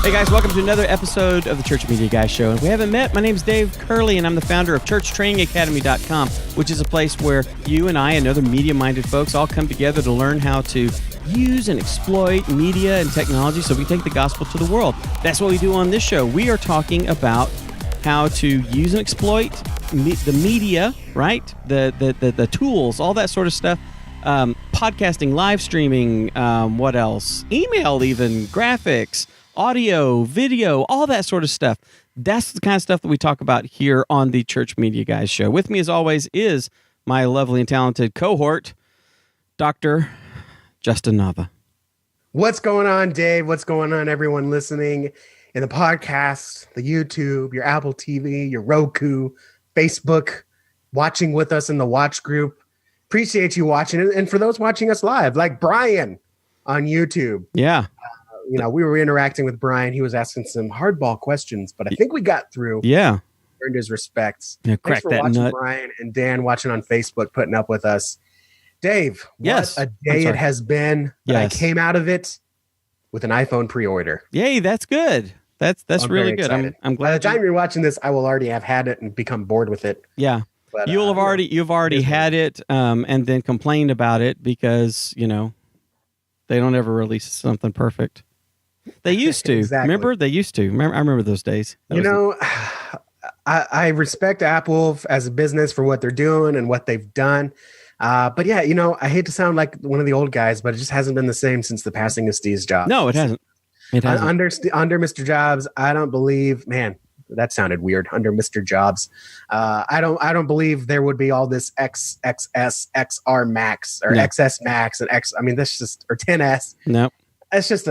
Hey guys, welcome to another episode of the Church Media Guys Show. And if we haven't met, my name's Dave Curley, and I'm the founder of ChurchTrainingAcademy.com, which is a place where you and I and other media-minded folks all come together to learn how to use and exploit media and technology so we take the gospel to the world. That's what we do on this show. We are talking about how to use and exploit the media, right? The tools, all that sort of stuff. Podcasting, live streaming, what else? Email even, graphics, audio, video, all that sort of stuff. That's the kind of stuff that we talk about here on the Church Media Guys Show. With me, as always, is my lovely and talented cohort, Dr. Justin Nava. What's going on, Dave? What's going on, everyone listening in the podcast, the YouTube, your Apple TV, your Roku, Facebook, watching with us in the watch group? Appreciate you watching. And for those watching us live, like Brian on YouTube. Yeah. We were interacting with Brian. He was asking some hardball questions, but I think we got through. Yeah. Earned his respects. Yeah, Thanks for watching, nut. Brian and Dan watching on Facebook, putting up with us. Dave, yes. What a day it has been. Yes. I came out of it with an iPhone pre-order. Yay, that's good. That's really good. I'm glad. By the time you're watching this, I will already have had it and become bored with it. Yeah. But, you've already had it and then complained about it because, they don't ever release something perfect. They used to. Exactly. Remember? They used to. I remember those days. I respect Apple as a business for what they're doing and what they've done. But yeah, I hate to sound like one of the old guys, but it just hasn't been the same since the passing of Steve Jobs. No, it hasn't. Under Mr. Jobs, I don't believe, man, that sounded weird. Under Mr. Jobs, I don't believe there would be all this XS, XR Max or XS Max and X. I mean, that's just, or 10S. No. That's just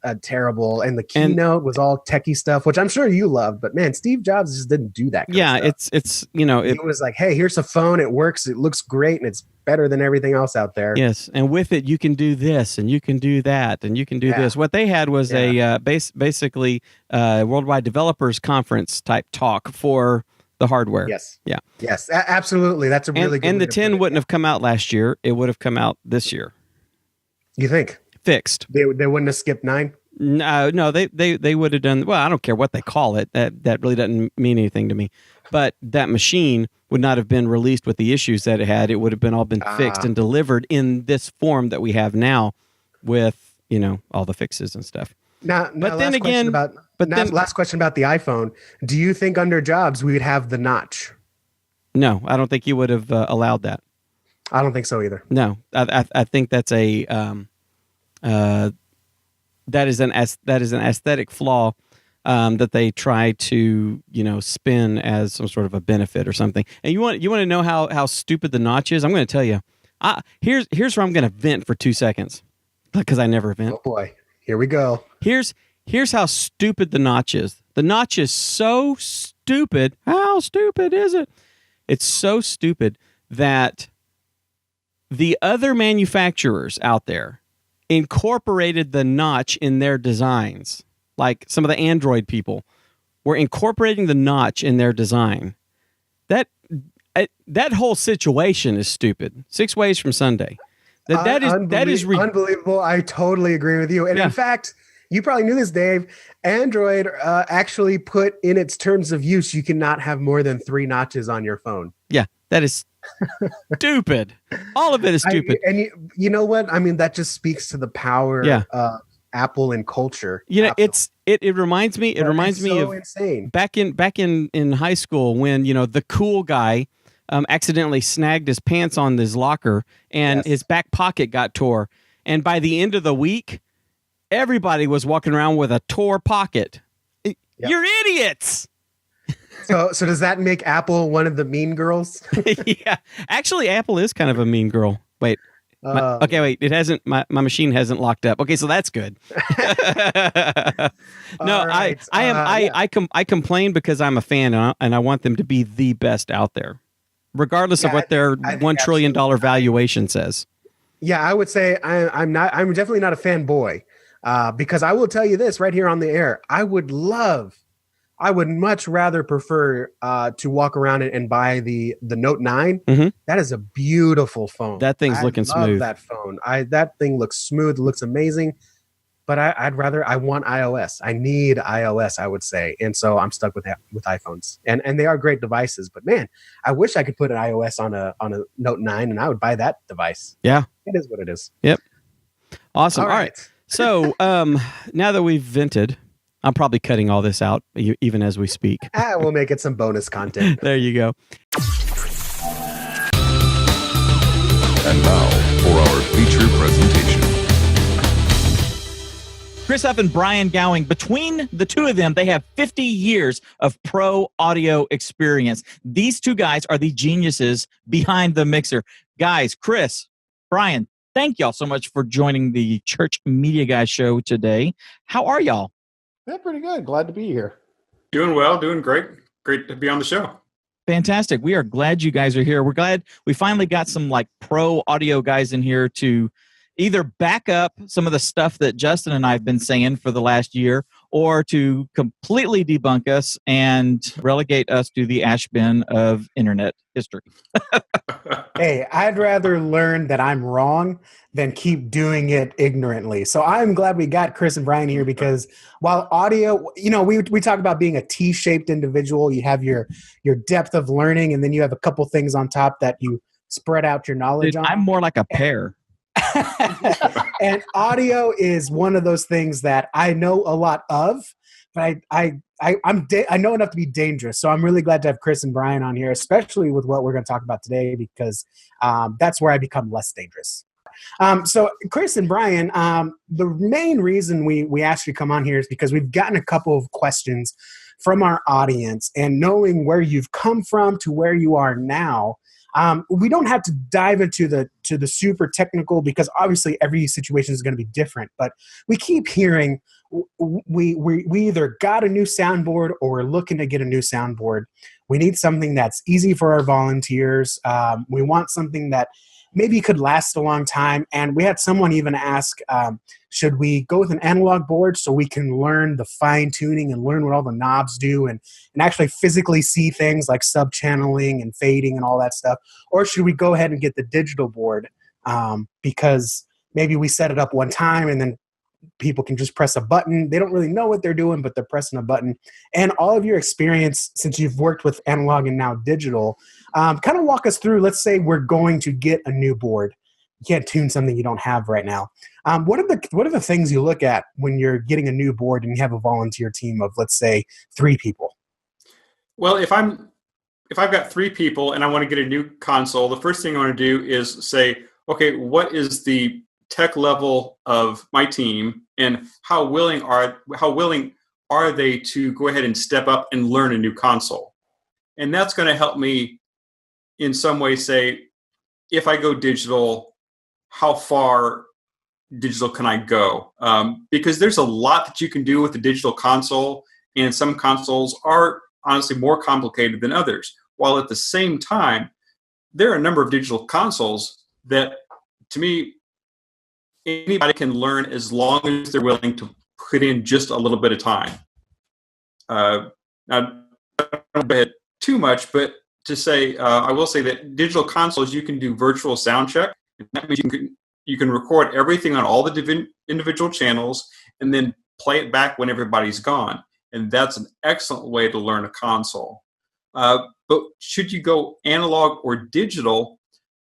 a terrible. And the keynote was all techie stuff, which I'm sure you loved. But man, Steve Jobs just didn't do that. It was like, hey, here's a phone. It works. It looks great, and it's better than everything else out there. Yes, and with it, you can do this, and you can do that, and you can do this. What they had was basically worldwide developers conference type talk for the hardware. Yes. Yeah. Yes. Absolutely. That's a really good. And the 10 wouldn't have come out last year. It would have come out this year. You think? Fixed. They wouldn't have skipped 9? No, they would have done, well, I don't care what they call it. That really doesn't mean anything to me. But that machine would not have been released with the issues that it had. It would have been all fixed and delivered in this form that we have now with, all the fixes and stuff. Last question about the iPhone. Do you think under Jobs we would have the notch? No, I don't think he would have allowed that. I don't think so either. No, I think that's that is an aesthetic flaw that they try to spin as some sort of a benefit or something. And you want to know how stupid the notch is? I'm going to tell you. Here's where I'm going to vent for 2 seconds because I never vent. Oh boy, here we go. Here's how stupid the notch is. The notch is so stupid. How stupid is it? It's so stupid that the other manufacturers out there incorporated the notch in their designs. Like some of the Android people were incorporating the notch in their design. That whole situation is stupid. 6 ways from Sunday. That is unbelievable. I totally agree with you. And in fact, you probably knew this, Dave. Android actually put in its terms of use, you cannot have more than 3 notches on your phone. Yeah, that is stupid. All of it is stupid. And you know what? I mean, that just speaks to the power of Apple and culture. It reminds me. It reminds me of insane. back in high school when the cool guy accidentally snagged his pants on his locker and his back pocket got tore. And by the end of the week, everybody was walking around with a tore pocket. Yep. You're idiots. So does that make Apple one of the mean girls? Yeah, actually, Apple is kind of a mean girl. Wait, it hasn't. My machine hasn't locked up. Okay, so that's good. No, right. I complain because I'm a fan and I want them to be the best out there, regardless of what their $1 trillion valuation says. Yeah, I would say I'm definitely not a fanboy because I will tell you this right here on the air. I would much rather prefer to walk around and buy the Note 9. Mm-hmm. That is a beautiful phone. That thing's looking smooth. That phone. That thing looks smooth. It looks amazing. but I want iOS. I need iOS, I would say. And so I'm stuck with iPhones. And they are great devices, but man, I wish I could put an iOS on a Note 9 and I would buy that device. Yeah. It is what it is. Yep. Awesome. All right. So now that we've vented, I'm probably cutting all this out even as we speak. We'll make it some bonus content. There you go. And now for our feature presentation. Chris Huff and Brian Gowing, between the two of them, they have 50 years of pro audio experience. These two guys are the geniuses behind the mixer. Guys, Chris, Brian, thank y'all so much for joining the Church Media Guy show today. How are y'all? Yeah, pretty good. Glad to be here. Doing well, doing great. Great to be on the show. Fantastic. We are glad you guys are here. We're glad we finally got some like pro audio guys in here to either back up some of the stuff that Justin and I have been saying for the last year, or to completely debunk us and relegate us to the ash bin of internet history. Hey, I'd rather learn that I'm wrong than keep doing it ignorantly. So I'm glad we got Chris and Brian here, because while audio, we talk about being a T-shaped individual. You have your depth of learning, and then you have a couple things on top that you spread out your knowledge on. I'm more like a pear. And audio is one of those things that I know a lot of, but I know enough to be dangerous. So I'm really glad to have Chris and Brian on here, especially with what we're going to talk about today, because that's where I become less dangerous. So Chris and Brian, the main reason we asked you to come on here is because we've gotten a couple of questions from our audience, and knowing where you've come from to where you are now. We don't have to dive into the super technical, because obviously every situation is going to be different. But we keep hearing we either got a new soundboard or we're looking to get a new soundboard. We need something that's easy for our volunteers. We want something that maybe could last a long time. And we had someone even ask, should we go with an analog board so we can learn the fine tuning and learn what all the knobs do and actually physically see things like sub-channeling and fading and all that stuff? Or should we go ahead and get the digital board because maybe we set it up one time and then people can just press a button. They don't really know what they're doing, but they're pressing a button. And all of your experience, since you've worked with analog and now digital, kind of walk us through. Let's say we're going to get a new board. You can't tune something you don't have right now. What are the things you look at when you're getting a new board and you have a volunteer team of, let's say, 3 people? Well, if I've got 3 people and I want to get a new console, the first thing I want to do is say, okay, what is the tech level of my team, and how willing are they to go ahead and step up and learn a new console? And that's going to help me in some way say, if I go digital, how far digital can I go? Because there's a lot that you can do with the digital console, and some consoles are honestly more complicated than others. While at the same time, there are a number of digital consoles that, to me, anybody can learn as long as they're willing to put in just a little bit of time. Now, I don't bet too much, but to say, I will say that digital consoles, you can do virtual sound check. That means you can record everything on all the individual channels and then play it back when everybody's gone. And that's an excellent way to learn a console. But should you go analog or digital?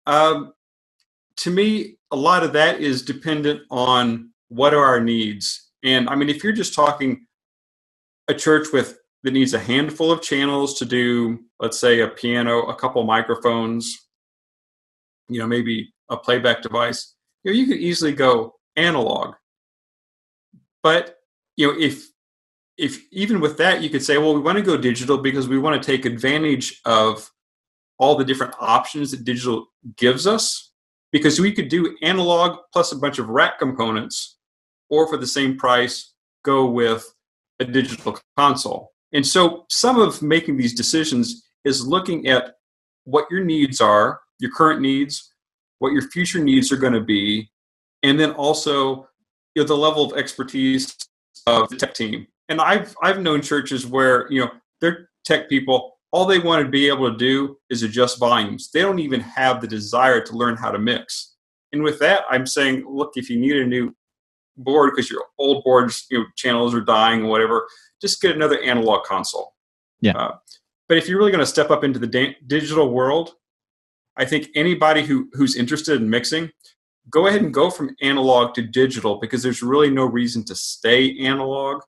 To me, a lot of that is dependent on what are our needs. And I mean, if you're just talking a church that needs a handful of channels to do, let's say, a piano, a couple microphones, maybe a playback device, you could easily go analog. But if even with that, you could say, well, we want to go digital because we want to take advantage of all the different options that digital gives us. Because we could do analog plus a bunch of rack components, or for the same price, go with a digital console. And so some of making these decisions is looking at what your needs are, your current needs, what your future needs are going to be, and then also the level of expertise of the tech team. And I've known churches where their tech people, all they want to be able to do is adjust volumes. They don't even have the desire to learn how to mix. And with that, I'm saying, look, if you need a new bored because your old boards, channels are dying or whatever, just get another analog console. Yeah. But if you're really going to step up into the digital world, I think anybody who's interested in mixing, go ahead and go from analog to digital, because there's really no reason to stay analog.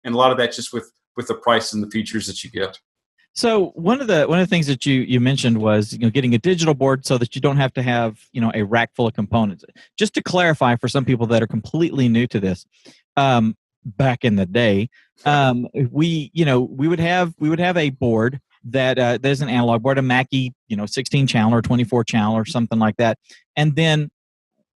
And a lot of that's just with the price and the features that you get. So one of the things that you mentioned was getting a digital board so that you don't have to have a rack full of components. Just to clarify for some people that are completely new to this, back in the day, we would have a board that there's an analog board, a Mackie 16 channel or 24 channel or something like that, and then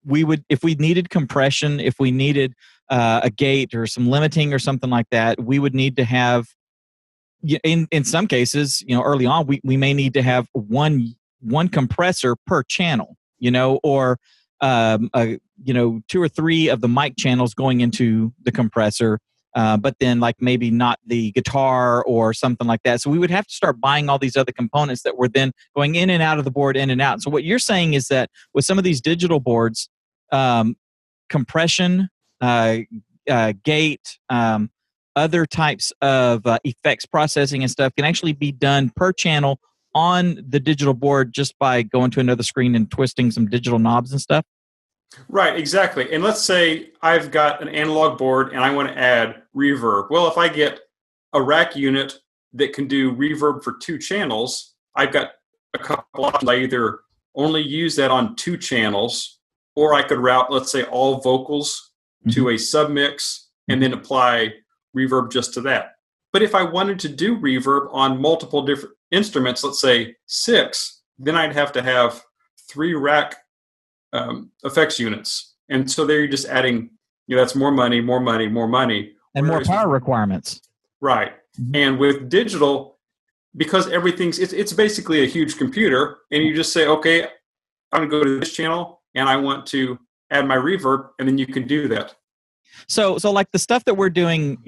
we would, if we needed compression, if we needed a gate or some limiting or something like that, we would need to have. In some cases, early on, we may need to have one compressor per channel, or 2 or 3 of the mic channels going into the compressor, but then like maybe not the guitar or something like that. So we would have to start buying all these other components that were then going in and out of the board, in and out. So what you're saying is that with some of these digital boards, compression, gate, other types of effects processing and stuff can actually be done per channel on the digital board just by going to another screen and twisting some digital knobs and stuff? Right, exactly. And let's say I've got an analog board and I want to add reverb. Well, if I get a rack unit that can do reverb for 2 channels, I've got a couple options. I either only use that on 2 channels, or I could route, let's say, all vocals to a submix and then apply reverb just to that. But if I wanted to do reverb on multiple different instruments, let's say 6, then I'd have to have 3 rack effects units. And so there you're just adding, that's more money. And more power requirements. Right. Mm-hmm. And with digital, because it's basically a huge computer, and you just say, okay, I'm going to go to this channel and I want to add my reverb, and then you can do that. So like the stuff that we're doing,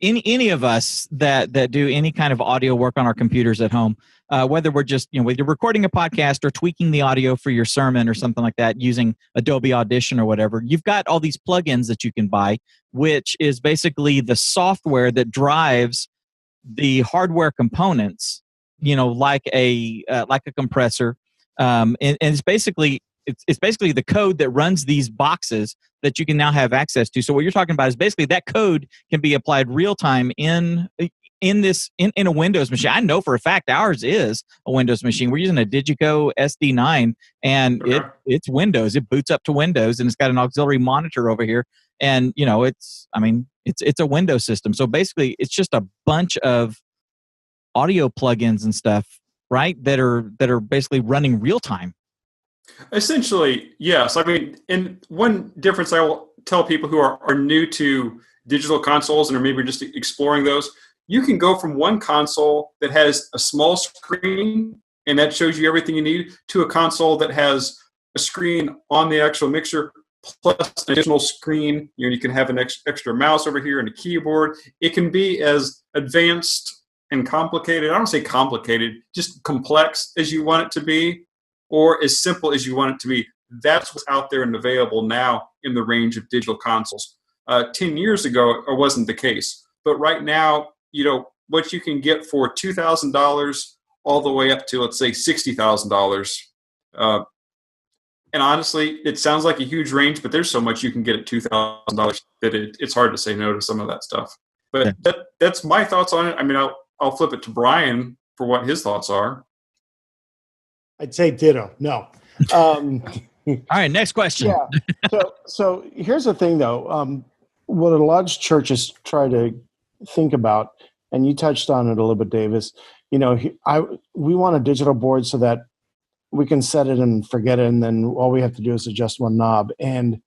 any of us that do any kind of audio work on our computers at home, whether we're just, whether you're recording a podcast or tweaking the audio for your sermon or something like that using Adobe Audition or whatever, you've got all these plugins that you can buy, which is basically the software that drives the hardware components, like a compressor, and it's basically the code that runs these boxes that you can now have access to. So what you're talking about is basically that code can be applied real time in a Windows machine. I know for a fact ours is a Windows machine. We're using a Digico SD9, and it's Windows. It boots up to Windows, and it's got an auxiliary monitor over here. And it's a Windows system. So basically, it's just a bunch of audio plugins and stuff, right? That are basically running real time. Essentially, yes. I mean, and one difference I will tell people who are new to digital consoles and are maybe just exploring those, you can go from one console that has a small screen and that shows you everything you need to a console that has a screen on the actual mixer plus an additional screen. You can have an extra mouse over here and a keyboard. It can be as advanced and complicated. I don't say complicated, just complex as you want it to be, or as simple as you want it to be. That's what's out there and available now in the range of digital consoles. 10 years ago, it wasn't the case. But right now, what you can get for $2,000 all the way up to, let's say, $60,000. And honestly, it sounds like a huge range, but there's so much you can get at $2,000 that it's hard to say no to some of that stuff. But that's my thoughts on it. I mean, I'll flip it to Brian for what his thoughts are. I'd say ditto. No. All right, next question. Yeah. So here's the thing, though. What a lot of churches try to think about, and you touched on it a little bit, Davis. We want a digital board so that we can set it and forget it, and then all we have to do is adjust one knob. And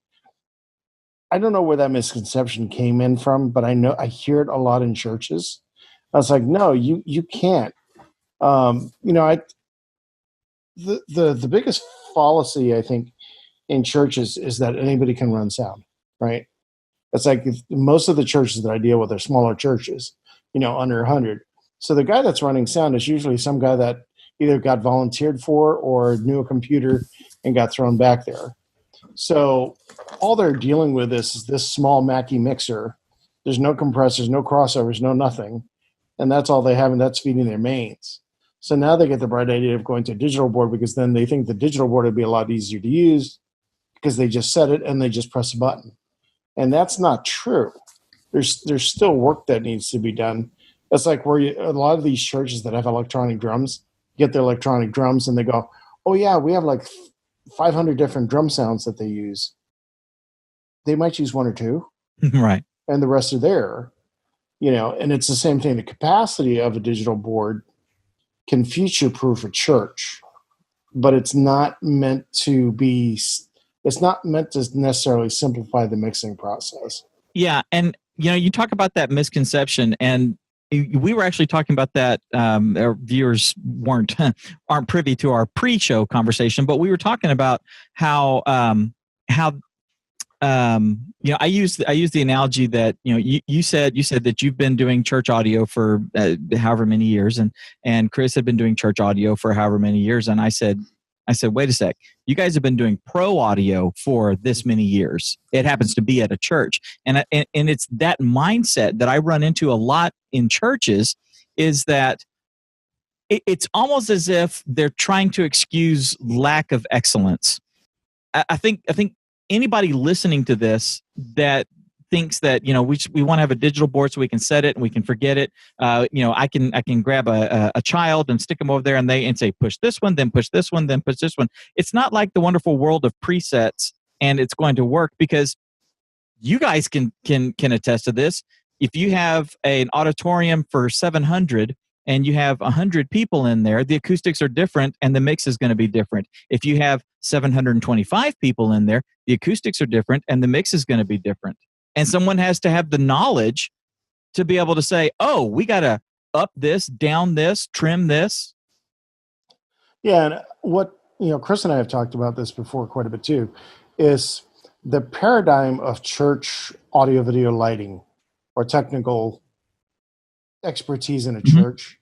I don't know where that misconception came in from, but I hear it a lot in churches. I was like, no, you can't. The biggest fallacy, I think, in churches is that anybody can run sound, right? It's like most of the churches that I deal with are smaller churches, under 100. So the guy that's running sound is usually some guy that either got volunteered for or knew a computer and got thrown back there. So all they're dealing with is this small Mackie mixer. There's no compressors, no crossovers, no nothing. And that's all they have, and that's feeding their mains. So now they get the bright idea of going to a digital board, because then they think the digital board would be a lot easier to use because they just set it and they just press a button. And that's not true. There's still work that needs to be done. That's like where a lot of these churches that have electronic drums get their electronic drums and they go, oh yeah, we have like 500 different drum sounds that they use. They might use one or two. Right. And the rest are there. And it's the same thing. The capacity of a digital board can future-proof a church, but it's not meant to necessarily simplify the mixing process. Yeah, and you talk about that misconception, and we were actually talking about that. Our viewers aren't privy to our pre-show conversation, but we were talking about how I use the analogy that you said that you've been doing church audio for however many years, and Chris had been doing church audio for however many years, and I said, wait a sec, you guys have been doing pro audio for this many years. It happens to be at a church, and it's that mindset that I run into a lot in churches, is that it's almost as if they're trying to excuse lack of excellence. I think anybody listening to this that thinks that we want to have a digital board so we can set it and we can forget it. I can grab a child and stick them over there and say push this one, then push this one, then push this one. It's not like the wonderful world of presets and it's going to work, because you guys can attest to this. If you have an auditorium for 700 and you have 100 people in there, the acoustics are different and the mix is going to be different. If you have 725 people in there, the acoustics are different and the mix is going to be different. And someone has to have the knowledge to be able to say, oh, we got to up this, down this, trim this. Yeah, and what Chris and I have talked about this before quite a bit too, is the paradigm of church audio video lighting or technical expertise in a church.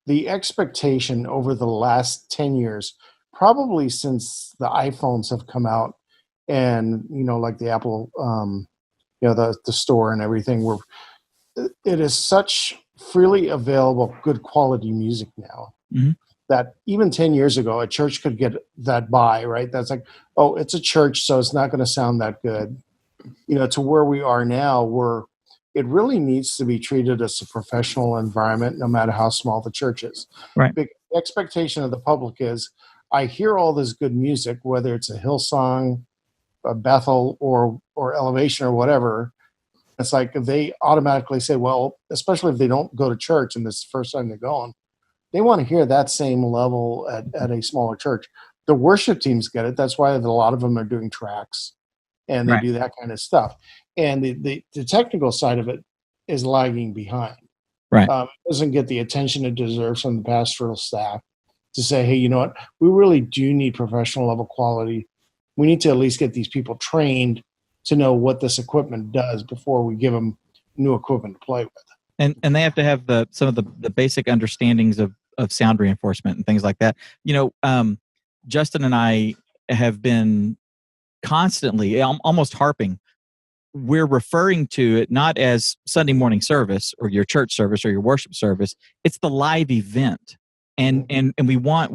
The expectation over the last 10 years, probably since the iPhones have come out and like the Apple the store and everything, where it is such freely available good quality music now, that even 10 years ago a church could get that by, right? That's like, oh, it's a church, so it's not going to sound that good, to where we are now, where it really needs to be treated as a professional environment, no matter how small the church is. Right. The expectation of the public is, I hear all this good music, whether it's a Hillsong, a Bethel, or Elevation or whatever. It's like they automatically say, well, especially if they don't go to church and this is the first time they're going, they want to hear that same level at a smaller church. The worship teams get it. That's why a lot of them are doing tracks and they do that kind of stuff. And the technical side of it is lagging behind. Right. It doesn't get the attention it deserves from the pastoral staff to say, hey, you know what? We really do need professional level quality. We need to at least get these people trained to know what this equipment does before we give them new equipment to play with. And they have to have some of the basic understandings of sound reinforcement and things like that. Justin and I have been constantly, almost harping, we're referring to it not as Sunday morning service or your church service or your worship service. It's the live event. And we want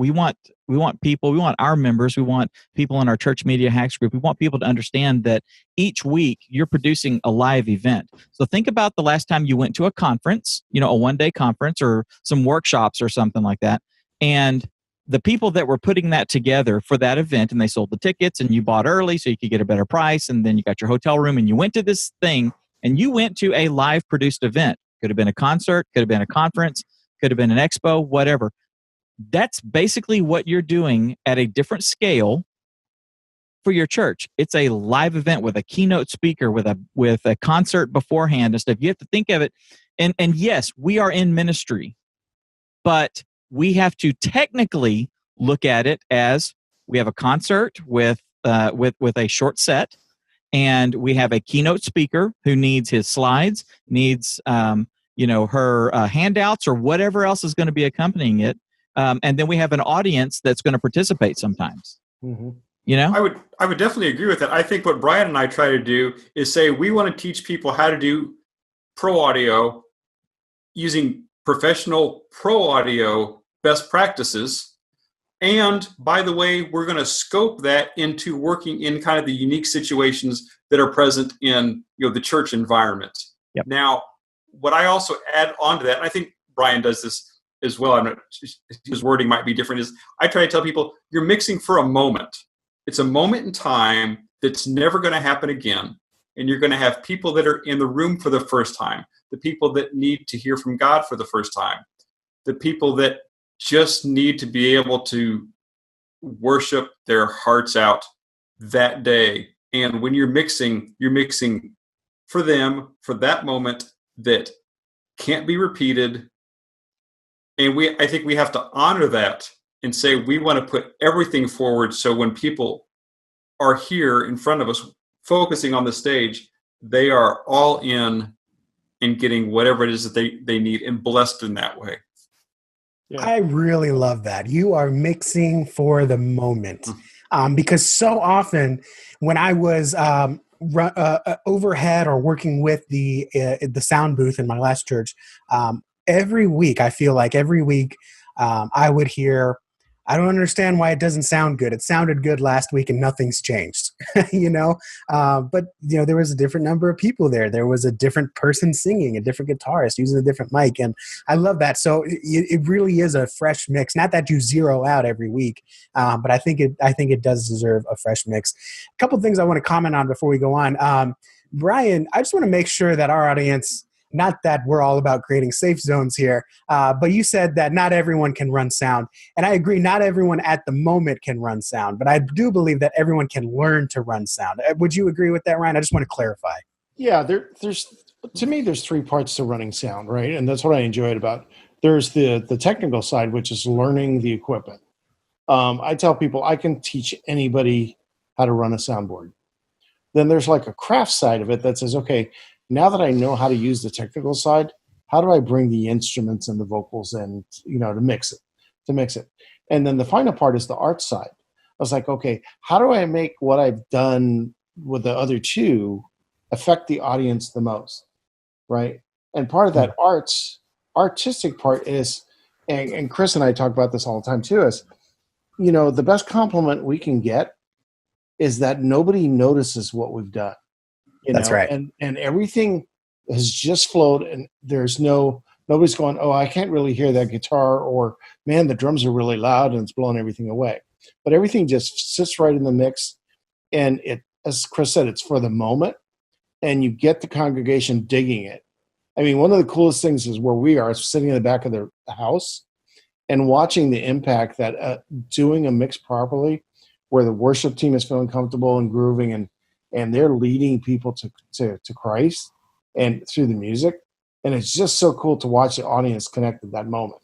people, we want our members, we want people in our Church Media Hacks group, we want people to understand that each week you're producing a live event. So think about the last time you went to a conference, a one-day conference or some workshops or something like that. And the people that were putting that together for that event, and they sold the tickets and you bought early so you could get a better price, and then you got your hotel room and you went to this thing and you went to a live produced event. Could have been a concert, could have been a conference, could have been an expo, whatever. That's basically what you're doing at a different scale for your church. It's a live event with a keynote speaker, with a concert beforehand and stuff. You have to think of it. And yes, we are in ministry, but we have to technically look at it as we have a concert with a short set, and we have a keynote speaker who needs his slides, needs her handouts or whatever else is going to be accompanying it. And then we have an audience that's going to participate sometimes. Mm-hmm. You know? I would definitely agree with that. I think what Brian and I try to do is say we want to teach people how to do pro audio using professional pro audio best practices. And by the way, we're going to scope that into working in kind of the unique situations that are present in the church environment. Yep. Now, what I also add on to that, and I think Brian does this as well, I'm not, his wording might be different, is I try to tell people you're mixing for a moment. It's a moment in time that's never going to happen again. And you're going to have people that are in the room for the first time, the people that need to hear from God for the first time, the people that just need to be able to worship their hearts out that day. And when you're mixing for them, for that moment that can't be repeated. And I think we have to honor that and say we want to put everything forward so when people are here in front of us focusing on the stage, they are all in and getting whatever it is that they need and blessed in that way. Yeah. I really love that. You are mixing for the moment. Because so often when I was overhead or working with the sound booth in my last church, every week, I feel like every week I would hear, I don't understand why it doesn't sound good. It sounded good last week and nothing's changed, But, there was a different number of people there. There was a different person singing, a different guitarist using a different mic. And I love that. So it really is a fresh mix. Not that you zero out every week, but I think it does deserve a fresh mix. A couple of things I want to comment on before we go on. Brian, I just want to make sure that our audience, not that we're all about creating safe zones here, but you said that not everyone can run sound. And I agree, not everyone at the moment can run sound, but I do believe that everyone can learn to run sound. Would you agree with that, Ryan? I just want to clarify. Yeah, there's three parts to running sound, right? And that's what I enjoyed about. There's the technical side, which is learning the equipment. I tell people I can teach anybody how to run a soundboard. Then there's like a craft side of it that says, okay, now that I know how to use the technical side, how do I bring the instruments and the vocals in, to mix it? And then the final part is the art side. I was like, okay, how do I make what I've done with the other two affect the audience the most, right? And part of that artistic part is, and Chris and I talk about this all the time too, is, the best compliment we can get is that nobody notices what we've done. That's right. And everything has just flowed, and nobody's going, oh, I can't really hear that guitar, or man, the drums are really loud and it's blowing everything away. But everything just sits right in the mix. And it, as Chris said, it's for the moment, and you get the congregation digging it. I mean, one of the coolest things is where we are sitting in the back of the house and watching the impact that doing a mix properly, where the worship team is feeling comfortable and grooving, and they're leading people to Christ and through the music. And it's just so cool to watch the audience connect at that moment.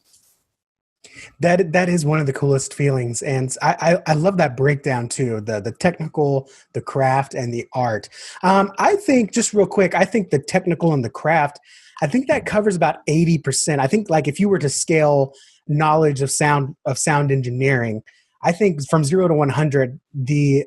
That is one of the coolest feelings. And I love that breakdown too, the technical, the craft, and the art. I think, just real quick, I think the technical and the craft, I think that covers about 80%. I think like if you were to scale knowledge of sound engineering, I think from 0 to 100, the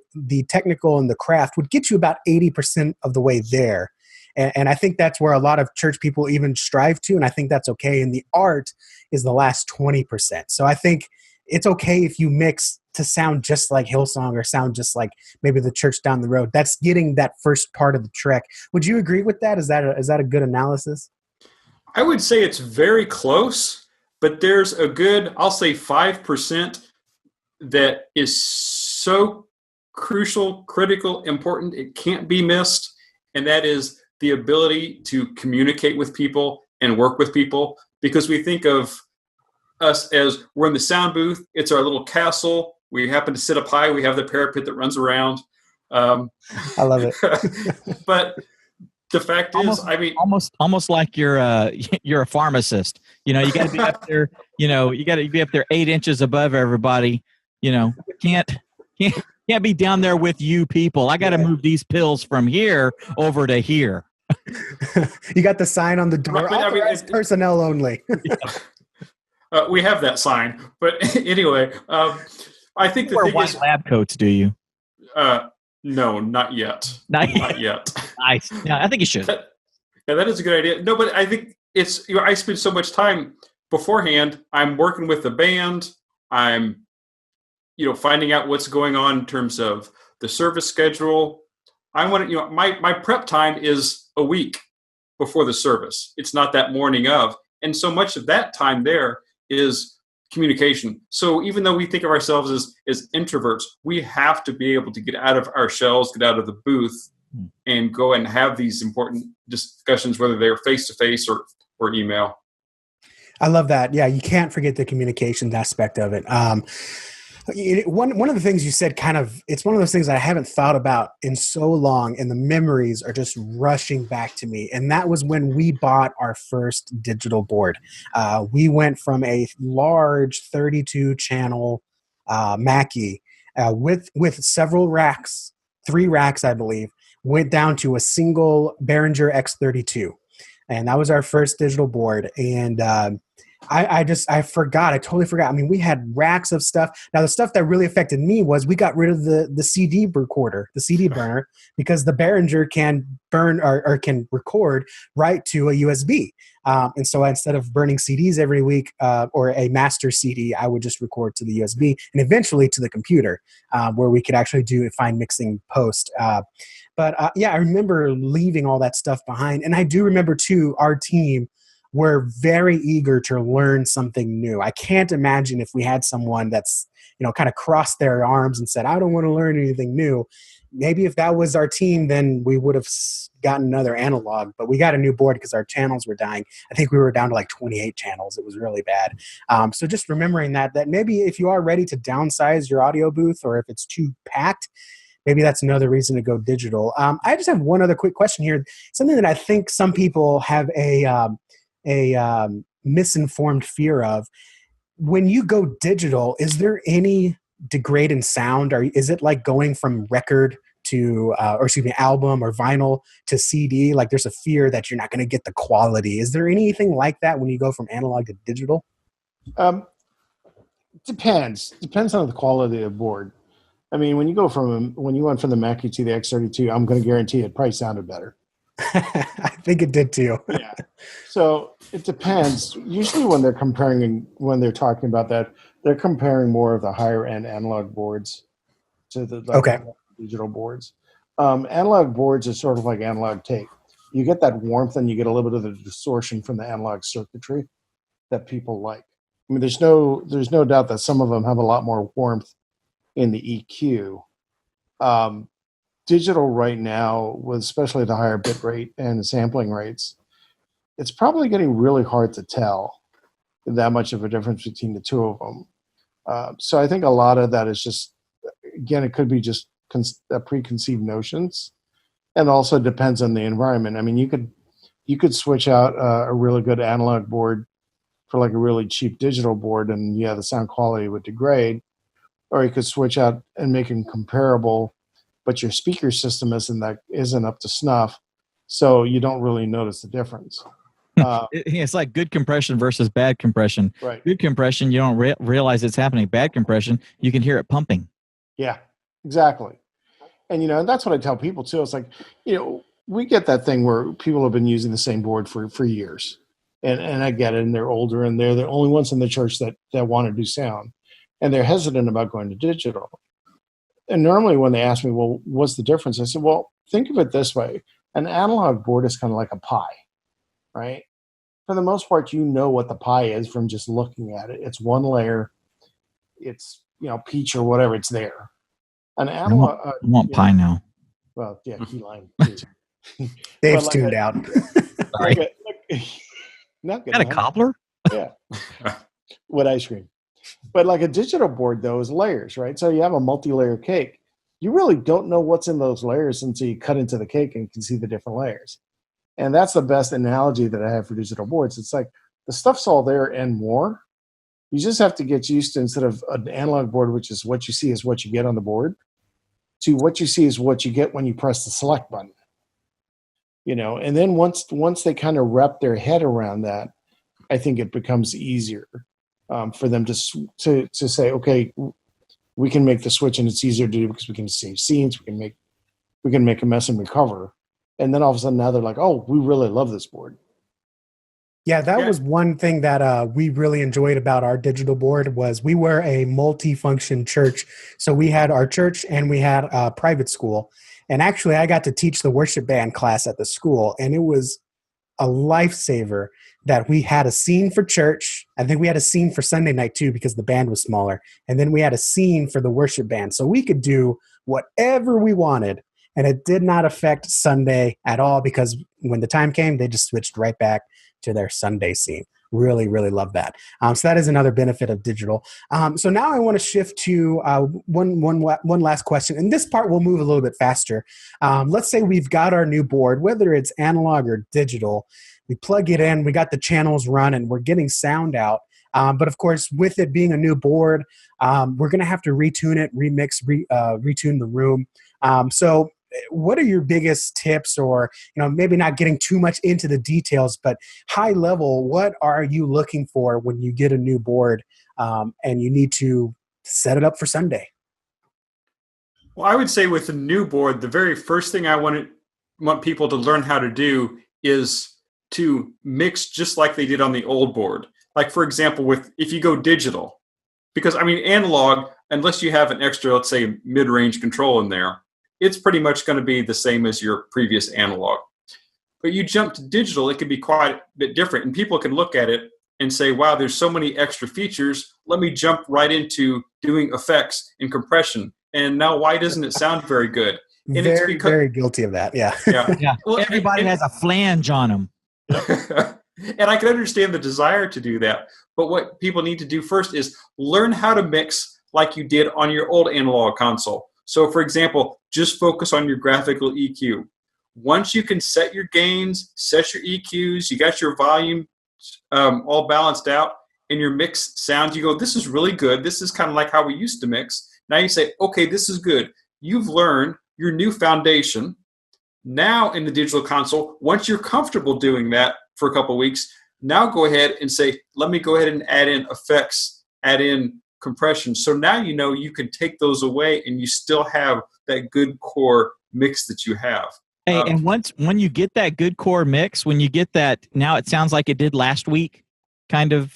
technical and the craft would get you about 80% of the way there. And I think that's where a lot of church people even strive to, and I think that's okay. And the art is the last 20%. So I think it's okay if you mix to sound just like Hillsong or sound just like maybe the church down the road. That's getting that first part of the trek. Would you agree with that? Is that a good analysis? I would say it's very close, but there's a good, I'll say 5% that is so crucial, critical, important, it can't be missed. And that is the ability to communicate with people and work with people, because we think of us as we're in the sound booth. It's our little castle. We happen to sit up high. We have the parapet that runs around. I love it. But the fact is, I mean, almost like you're a pharmacist. You got to be up there. You got to be up there 8 inches above everybody. Can't be down there with you people. I got to move these pills from here over to here. You got the sign on the door. Authorized personnel only. We have that sign, but anyway, I think the wear thing white is, lab coats. Do you? No, not yet. Nice. Not yet. Nice. Yeah, I think you should. Yeah, that is a good idea. No, but I think it's, I spend so much time beforehand. I'm working with the band. I'm, finding out what's going on in terms of the service schedule. I want to, my prep time is a week before the service. It's not that morning of. And so much of that time there is communication. So even though we think of ourselves as introverts, we have to be able to get out of our shells, get out of the booth, and go and have these important discussions, whether they're face-to-face or email. I love that. Yeah, you can't forget the communications aspect of it. One of the things you said, it's one of those things that I haven't thought about in so long, and the memories are just rushing back to me. And that was when we bought our first digital board. We went from a large 32-channel Mackie with several racks, 3 racks, I believe, went down to a single Behringer X32. And that was our first digital board. And I totally forgot. I mean, we had racks of stuff. Now, the stuff that really affected me was we got rid of the CD recorder, the CD burner, because the Behringer can burn or can record right to a USB. And so instead of burning CDs every week or a master CD, I would just record to the USB and eventually to the computer where we could actually do fine mixing post. But I remember leaving all that stuff behind. And I do remember, too, our team were very eager to learn something new. I can't imagine if we had someone that's, kind of crossed their arms and said, I don't want to learn anything new. Maybe if that was our team, then we would have gotten another analog. But we got a new board because our channels were dying. I think we were down to like 28 channels. It was really bad. So just remembering that maybe if you are ready to downsize your audio booth, or if it's too packed, maybe that's another reason to go digital. I just have one other quick question here. Something that I think some people have a misinformed fear of. When you go digital, is there any degrade in sound, or is it like going from record to album or vinyl to CD? Like there's a fear that you're not going to get the quality. Is there anything like that when you go from analog to digital? Depends on the quality of the board. I mean, when you went from the Mackie to the X32, I'm going to guarantee it probably sounded better. I think it did too. Yeah. So it depends. Usually when they're talking about that, they're comparing more of the higher end analog boards to the digital boards. Analog boards are sort of like analog tape. You get that warmth and you get a little bit of the distortion from the analog circuitry that people like. I mean, there's no doubt that some of them have a lot more warmth in the EQ. Digital right now, with especially the higher bit rate and the sampling rates, it's probably getting really hard to tell that much of a difference between the two of them. So I think a lot of that is just, again, it could be just preconceived notions, and also depends on the environment. I mean, you could switch out a really good analog board for like a really cheap digital board, and the sound quality would degrade. Or you could switch out and make them comparable, but your speaker system isn't up to snuff, so you don't really notice the difference. It's like good compression versus bad compression. Right. Good compression, you don't realize it's happening. Bad compression, you can hear it pumping. Yeah, exactly. And and that's what I tell people too. It's like, we get that thing where people have been using the same board for years, and I get it, and they're older, and they're the only ones in the church that want to do sound. And they're hesitant about going to digital. And normally when they ask me, well, what's the difference? I said, well, think of it this way. An analog board is kind of like a pie, right? For the most part, you know what the pie is from just looking at it. It's one layer. It's, peach or whatever. It's there. An analog... I want pie now. Well, yeah, key lime too. Dave's tuned out. Sorry. Not good. Got a cobbler? Yeah. What ice cream? But like a digital board, though, is layers, right? So you have a multi-layer cake. You really don't know what's in those layers until you cut into the cake and can see the different layers. And that's the best analogy that I have for digital boards. It's like the stuff's all there and more. You just have to get used to, instead of an analog board, which is what you see is what you get on the board, to what you see is what you get when you press the select button. And then once they kind of wrap their head around that, I think it becomes easier. For them to say, okay, we can make the switch, and it's easier to do because we can save scenes. We can make a mess and recover. And then all of a sudden now they're like, oh, we really love this board. Yeah, that was one thing that we really enjoyed about our digital board was we were a multi-function church. So we had our church and we had a private school. And actually, I got to teach the worship band class at the school, and it was a lifesaver that we had a scene for church. I think we had a scene for Sunday night too because the band was smaller. And then we had a scene for the worship band. So we could do whatever we wanted. And it did not affect Sunday at all because when the time came, they just switched right back to their Sunday scene. Really, really love that. So that is another benefit of digital. So now I want to shift to one last question. And this part will move a little bit faster. Let's say we've got our new board, whether it's analog or digital. We plug it in, we got the channels running, we're getting sound out. But of course, with it being a new board, we're going to have to retune it, remix, retune the room. So what are your biggest tips, or maybe not getting too much into the details, but high level, what are you looking for when you get a new board and you need to set it up for Sunday? Well, I would say with a new board, the very first thing I want people to learn how to do is to mix just like they did on the old board. Like, for example, if you go digital, because analog, unless you have an extra, let's say, mid-range control in there, it's pretty much going to be the same as your previous analog. But you jump to digital, it can be quite a bit different. And people can look at it and say, wow, there's so many extra features. Let me jump right into doing effects and compression. And now why doesn't it sound very good? And very, very guilty of that. Yeah. Yeah. Well, everybody has a flange on them. And I can understand the desire to do that. But what people need to do first is learn how to mix like you did on your old analog console. So, for example, just focus on your graphical EQ. Once you can set your gains, set your EQs, you got your volume all balanced out, and your mix sounds, you go, this is really good. This is kind of like how we used to mix. Now you say, okay, this is good. You've learned your new foundation. Now in the digital console, once you're comfortable doing that for a couple of weeks, now go ahead and say, let me go ahead and add in effects, add in compression. So now you can take those away and you still have that good core mix that you have. Hey, and when you get that good core mix, when you get that, now it sounds like it did last week kind of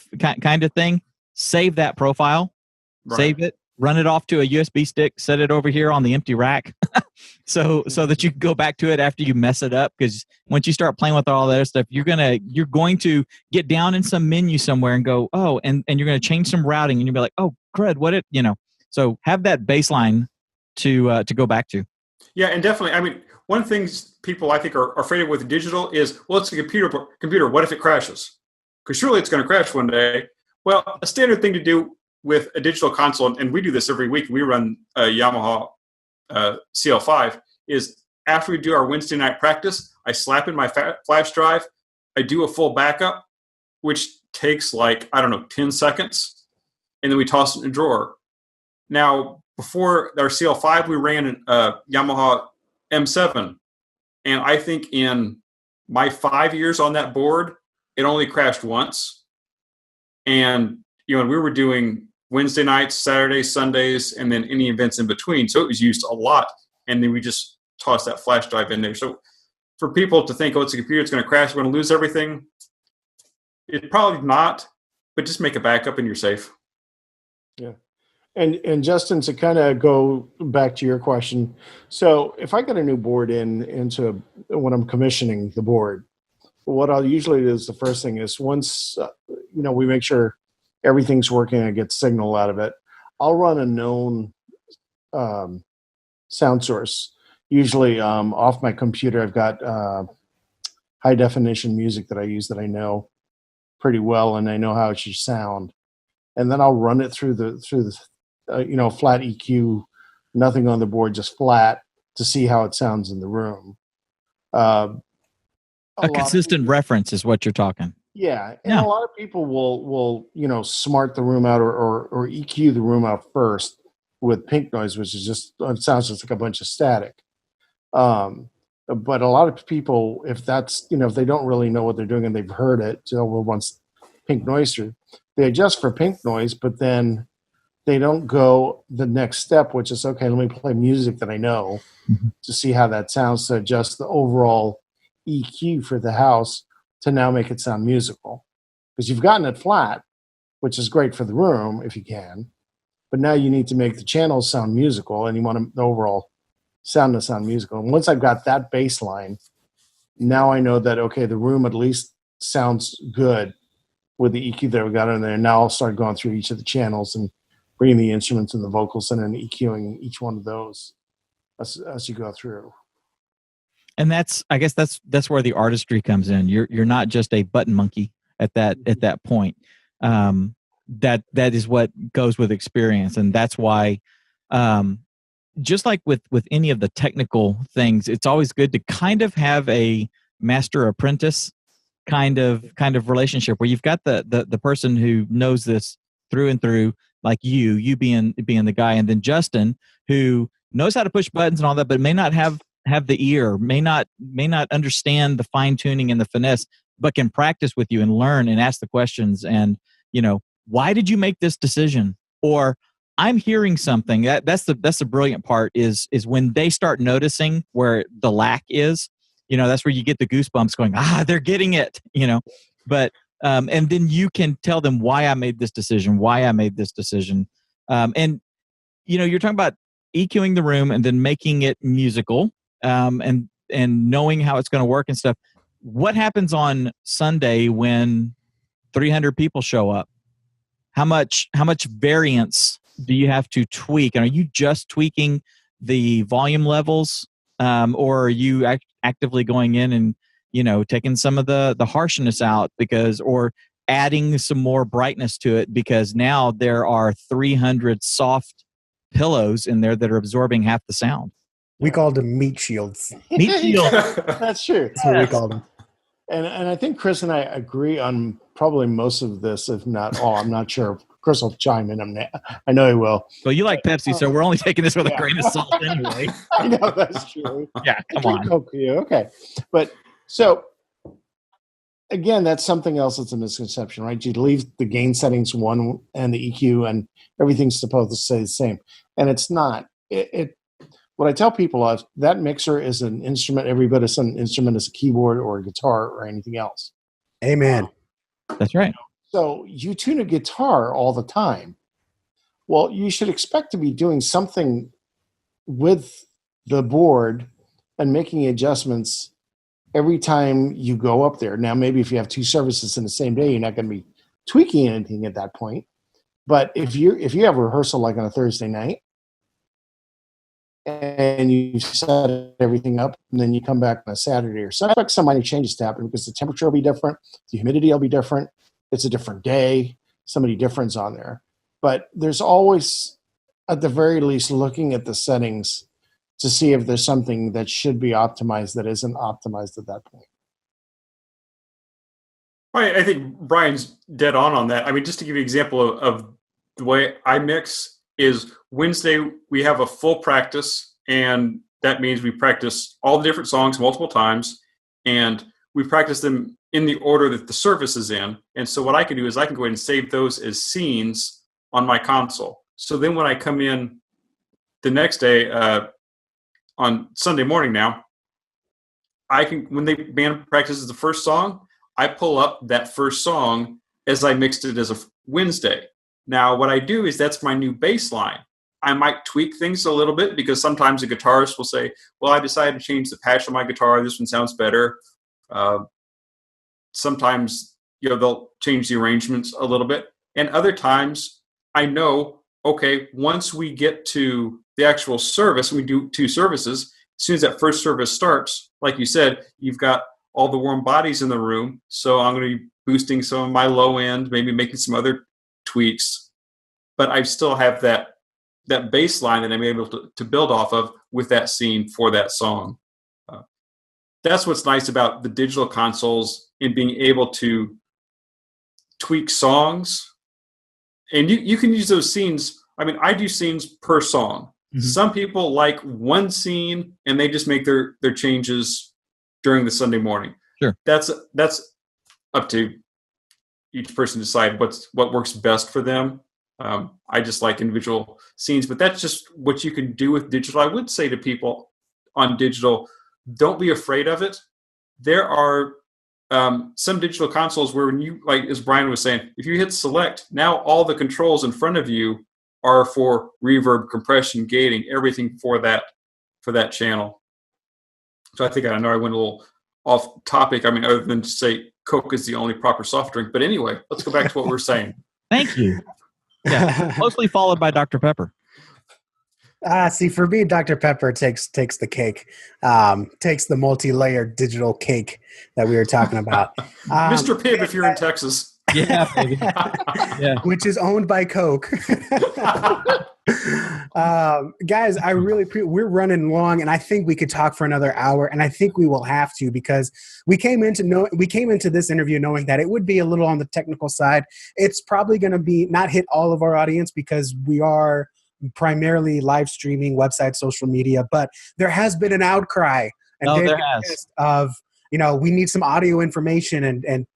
thing, save that profile, save it, run it off to a USB stick, set it over here on the empty rack so that you can go back to it after you mess it up. Because once you start playing with all that stuff, you're going to get down in some menu somewhere and go, oh, and you're going to change some routing and you'll be like, oh, crud, so have that baseline to go back to. Yeah, and definitely, one of the things people I think are afraid of with digital is, well, it's a computer. What if it crashes? Because surely it's going to crash one day. Well, a standard thing to do with a digital console, and we do this every week, we run a Yamaha CL5, is after we do our Wednesday night practice, I slap in my flash drive, I do a full backup, which takes 10 seconds, and then we toss it in a drawer. Now, before our CL5, we ran a Yamaha M7, and I think in my 5 years on that board, it only crashed once. And and we were doing Wednesday nights, Saturdays, Sundays, and then any events in between. So it was used a lot. And then we just tossed that flash drive in there. So for people to think, oh, it's a computer, it's going to crash, we're going to lose everything, it's probably not, but just make a backup and you're safe. Yeah. And Justin, to kind of go back to your question, so if I get a new board into when I'm commissioning the board, what I'll usually do is the first thing is once we make sure everything's working, I get signal out of it, I'll run a known sound source. Usually off my computer, I've got high definition music that I use that I know pretty well, and I know how it should sound. And then I'll run it through the flat EQ, nothing on the board, just flat, to see how it sounds in the room. A consistent reference is what you're talking. Yeah, and a lot of people will smart the room out or EQ the room out first with pink noise, which is it sounds just like a bunch of static. But a lot of people, if that's if they don't really know what they're doing and they've heard it, once pink noise through, they adjust for pink noise, but then they don't go the next step, which is, okay, let me play music that I know to see how that sounds, to adjust the overall EQ for the house to now make it sound musical. Because you've gotten it flat, which is great for the room if you can, but now you need to make the channels sound musical, and you want the overall sound to sound musical. And once I've got that baseline, now I know that, okay, the room at least sounds good with the EQ that we got in there. Now I'll start going through each of the channels and bringing the instruments and the vocals in and EQing each one of those as you go through. And I guess that's where the artistry comes in. You're not just a button monkey at that point. That is what goes with experience, and that's why, just like with any of the technical things, it's always good to kind of have a master apprentice kind of relationship where you've got the person who knows this through and through, like you being the guy, and then Justin, who knows how to push buttons and all that, but may not have the ear, may not understand the fine tuning and the finesse, but can practice with you and learn and ask the questions. And why did you make this decision? Or I'm hearing something. That's the brilliant part is when they start noticing where the lack is. That's where you get the goosebumps going, they're getting it, but and then you can tell them why I made this decision. And you're talking about EQing the room and then making it musical, and knowing how it's going to work and stuff. What happens on Sunday when 300 people show up? How much variance do you have to tweak? And are you just tweaking the volume levels, or are you actively going in and taking some of the harshness out or adding some more brightness to it, because now there are 300 soft pillows in there that are absorbing half the sound? We called them meat shields. Meat shield. That's true. That's what we called them. And I think Chris and I agree on probably most of this, if not all. I'm not sure. Chris will chime in. I know he will. Well, you like Pepsi, so we're only taking this with a grain of salt anyway. I know, that's true. Yeah, come on. Coke for you. Okay. But so, again, that's something else that's a misconception, right? You leave the gain settings one and the EQ and everything's supposed to stay the same. And it's not. What I tell people is that mixer is an instrument every bit as an instrument as a keyboard or a guitar or anything else. Amen. That's right. So you tune a guitar all the time. Well, you should expect to be doing something with the board and making adjustments every time you go up there. Now, maybe if you have two services in the same day, you're not going to be tweaking anything at that point. But if you have a rehearsal like on a Thursday night, and you set everything up, and then you come back on a Saturday or Sunday, expect some minor changes to happen because the temperature will be different, the humidity will be different, it's a different day, somebody different's on there. But there's always, at the very least, looking at the settings to see if there's something that should be optimized that isn't optimized at that point. I think Brian's dead on that. I mean, just to give you an example of the way I mix is Wednesday, we have a full practice, and that means we practice all the different songs multiple times, and we practice them in the order that the service is in. And so what I can do is I can go ahead and save those as scenes on my console. So then when I come in the next day, on Sunday morning now, I can, when the band practices the first song, I pull up that first song as I mixed it as a Wednesday. Now, what I do is that's my new baseline. I might tweak things a little bit because sometimes the guitarist will say, well, I decided to change the patch on my guitar. This one sounds better. Sometimes, they'll change the arrangements a little bit. And other times I know, okay, once we get to the actual service, we do two services. As soon as that first service starts, like you said, you've got all the warm bodies in the room. So I'm going to be boosting some of my low end, maybe making some other tweaks, but I still have that baseline that I'm able to build off of with that scene for that song. That's what's nice about the digital consoles in being able to tweak songs. And you can use those scenes. I mean, I do scenes per song. Mm-hmm. Some people like one scene and they just make their changes during the Sunday morning. Sure. That's up to each person to decide what works best for them. I just like individual scenes, but that's just what you can do with digital. I would say to people on digital, don't be afraid of it. There are some digital consoles where when you, like as Brian was saying, if you hit select, now all the controls in front of you are for reverb, compression, gating, everything for that channel. So I think I know I went a little off topic. I mean, other than to say Coke is the only proper soft drink. But anyway, let's go back to what we're saying. Thank you. Yeah, closely followed by Dr. Pepper. See, for me, Dr. Pepper takes the cake, takes the multi-layered digital cake that we were talking about. Mr. Pibb, if you're in Texas. Yeah, baby. Yeah. Which is owned by Coke. Guys, I really we're running long, and I think we could talk for another hour, and I think we will have to, because we came into this interview knowing that it would be a little on the technical side. It's probably going to be not hit all of our audience because we are primarily live streaming, website, social media, but there has been an outcry of, we need some audio information, and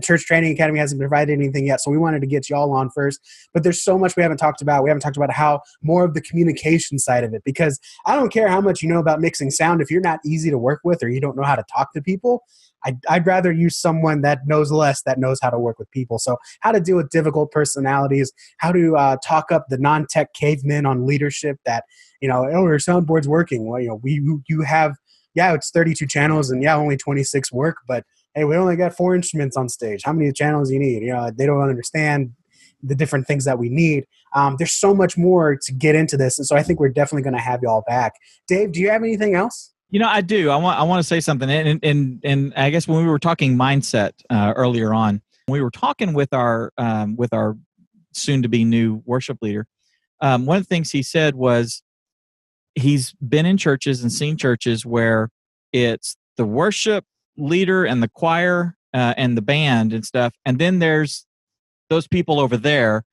Church Training Academy hasn't provided anything yet. So we wanted to get y'all on first, but there's so much we haven't talked about. We haven't talked about how more of the communication side of it, because I don't care how much you know about mixing sound. If you're not easy to work with, or you don't know how to talk to people, I'd rather use someone that knows less, that knows how to work with people. So how to deal with difficult personalities, how to talk up the non-tech cavemen on leadership that, your soundboard's working. Well, you have, it's 32 channels and only 26 work, but hey, we only got 4 instruments on stage. How many channels do you need? They don't understand the different things that we need. There's so much more to get into this. And so I think we're definitely going to have y'all back. Dave, do you have anything else? I do. I want to say something. And I guess when we were talking mindset earlier on, we were talking with our soon to be new worship leader. One of the things he said was he's been in churches and seen churches where it's the worship leader and the choir and the band and stuff, and then there's those people over there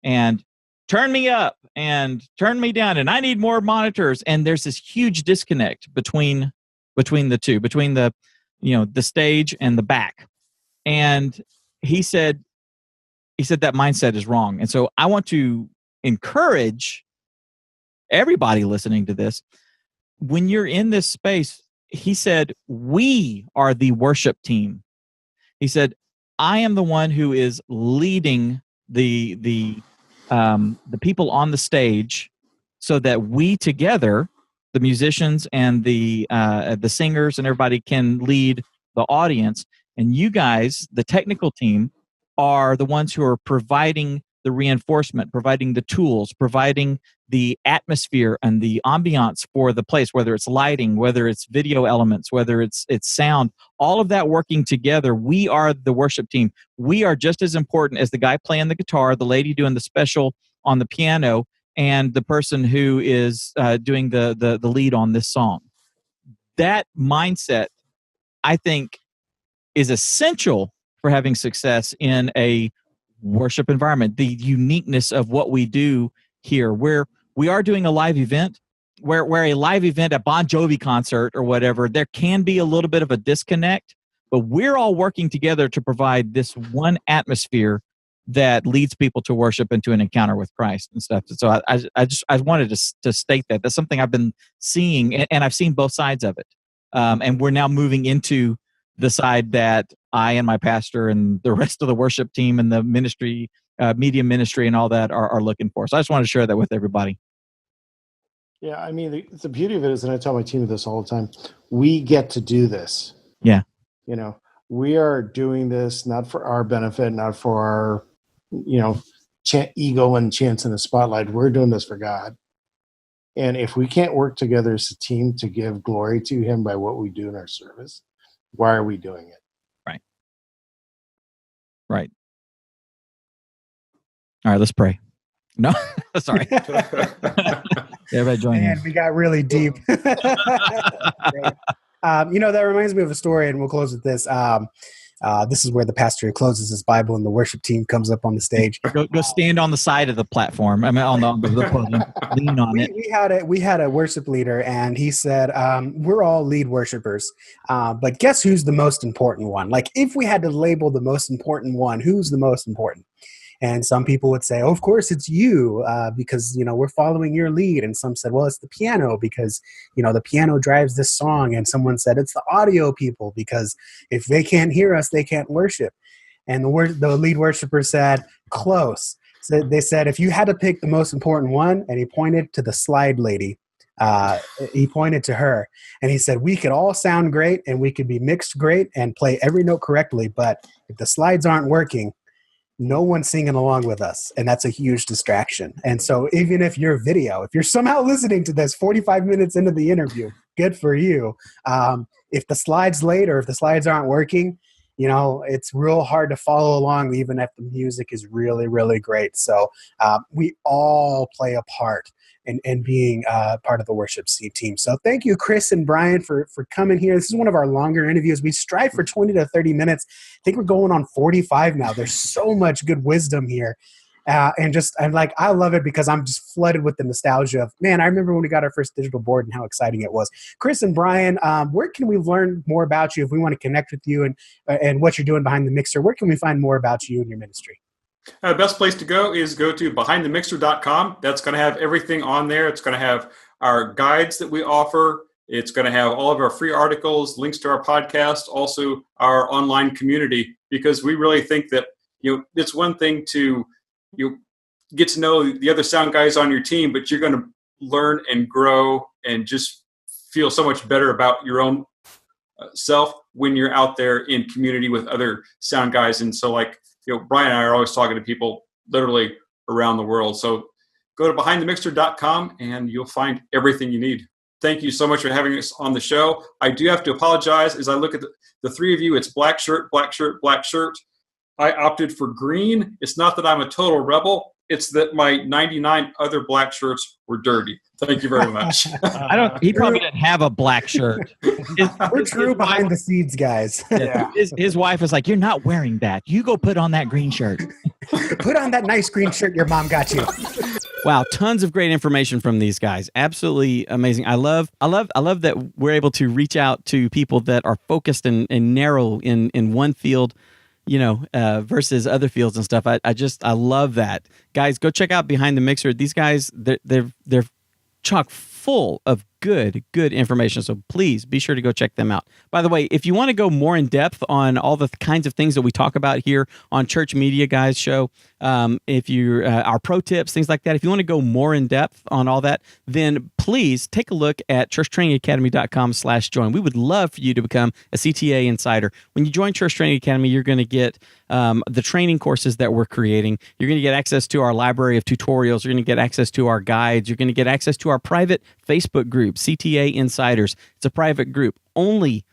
and turn me up and turn me down and I need more monitors, and there's this huge disconnect between the two, between the the stage and the back. And he said that mindset is wrong. And so I want to encourage everybody listening to this, when you're in this space, he said, we are the worship team. He said, I am the one who is leading the people on the stage, so that we together, the musicians and the singers and everybody, can lead the audience. And you guys, the technical team, are the ones who are providing the reinforcement, providing the tools, providing the atmosphere and the ambiance for the place, whether it's lighting, whether it's video elements, whether it's sound, all of that working together. We are the worship team. We are just as important as the guy playing the guitar, the lady doing the special on the piano, and the person who is doing the lead on this song. That mindset, I think, is essential for having success in a worship environment. The uniqueness of what we do here, where we are doing a live event, where a live event, a Bon Jovi concert or whatever, there can be a little bit of a disconnect, but we're all working together to provide this one atmosphere that leads people to worship and to an encounter with Christ and stuff. So I wanted to state that. That's something I've been seeing, and I've seen both sides of it. And we're now moving into the side that I and my pastor and the rest of the worship team and the ministry, media ministry and all that are looking for. So I just want to share that with everybody. Yeah, I mean, the beauty of it is, and I tell my team this all the time, we get to do this. Yeah. We are doing this not for our benefit, not for our, ego and chance in the spotlight. We're doing this for God. And if we can't work together as a team to give glory to him by what we do in our service, why are we doing it? Right. All right, let's pray. No, sorry. Everybody join in. Man, we got really deep. That reminds me of a story, and we'll close with this. This is where the pastor closes his Bible and the worship team comes up on the stage. Go stand on the side of the platform. I mean, on the podium. Lean on it. We had a worship leader, and he said, we're all lead worshipers, but guess who's the most important one? Like, if we had to label the most important one, who's the most important? And some people would say, oh, of course it's you, because, we're following your lead. And some said, well, it's the piano because, the piano drives this song. And someone said, it's the audio people because if they can't hear us, they can't worship. And the lead worshiper said, close. So they said, if you had to pick the most important one, and he pointed to the slide lady, he pointed to her and he said, we could all sound great and we could be mixed great and play every note correctly. But if the slides aren't working, no one's singing along with us. And that's a huge distraction. And so even if your video, if you're somehow listening to this 45 minutes into the interview, good for you. If the slide's late or if the slides aren't working, it's real hard to follow along even if the music is really, really great. So we all play a part in being part of the worship team. So thank you, Chris and Brian, for coming here. This is one of our longer interviews. We strive for 20 to 30 minutes. I think we're going on 45 now. There's so much good wisdom here. I love it because I'm just flooded with the nostalgia of, man, I remember when we got our first digital board and how exciting it was. Chris and Brian, where can we learn more about you if we want to connect with you and what you're doing behind the mixer? Where can we find more about you and your ministry? The best place to go is go to behindthemixer.com. That's going to have everything on there. It's going to have our guides that we offer. It's going to have all of our free articles, links to our podcast, also our online community, because we really think that, it's one thing to get to know the other sound guys on your team, but you're going to learn and grow and just feel so much better about your own self when you're out there in community with other sound guys. And so Brian and I are always talking to people literally around the world. So go to behindthemixer.com and you'll find everything you need. Thank you so much for having us on the show. I do have to apologize as I look at the three of you. It's black shirt, black shirt, black shirt. I opted for green. It's not that I'm a total rebel. It's that my 99 other black shirts were dirty. Thank you very much. He probably didn't have a black shirt. We're true behind the scenes, guys. Yeah. His wife is like, you're not wearing that. You go put on that green shirt. Put on that nice green shirt your mom got you. Wow, tons of great information from these guys. Absolutely amazing. I love that we're able to reach out to people that are focused and narrow in one field, versus other fields and stuff. I love that. Guys, go check out Behind the Mixer. These guys, they're chock full of good information. So please be sure to go check them out. By the way, if you want to go more in depth on all the kinds of things that we talk about here on Church Media Guys Show, if you our pro tips, things like that, if you want to go more in depth on all that, then please take a look at churchtrainingacademy.com/join. We would love for you to become a CTA insider. When you join Church Training Academy, you're going to get the training courses that we're creating. You're going to get access to our library of tutorials. You're going to get access to our guides. You're going to get access to our private Facebook group, CTA Insiders. It's a private group. Only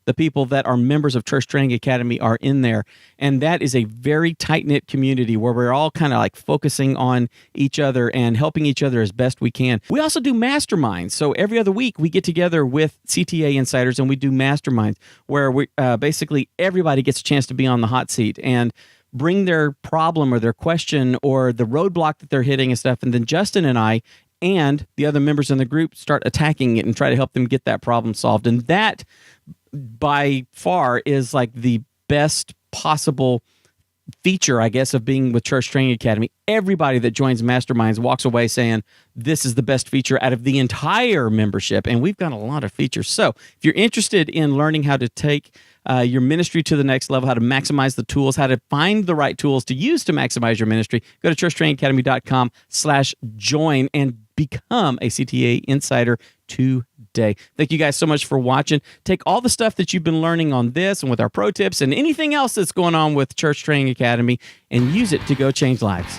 the people that are members of Church Training Academy are in there. And that is a very tight-knit community where we're all kind of like focusing on each other and helping each other as best we can. We also do masterminds. So every other week we get together with CTA Insiders and we do masterminds where we basically everybody gets a chance to be on the hot seat and bring their problem or their question or the roadblock that they're hitting and stuff. And then Justin and I and the other members in the group start attacking it and try to help them get that problem solved. And that, by far, is like the best possible feature, I guess, of being with Church Training Academy. Everybody that joins Masterminds walks away saying, this is the best feature out of the entire membership. And we've got a lot of features. So if you're interested in learning how to take your ministry to the next level, how to maximize the tools, how to find the right tools to use to maximize your ministry, go to churchtrainingacademy.com/join and become a CTA Insider today. Thank you guys so much for watching. Take all the stuff that you've been learning on this and with our pro tips and anything else that's going on with Church Training Academy and use it to go change lives.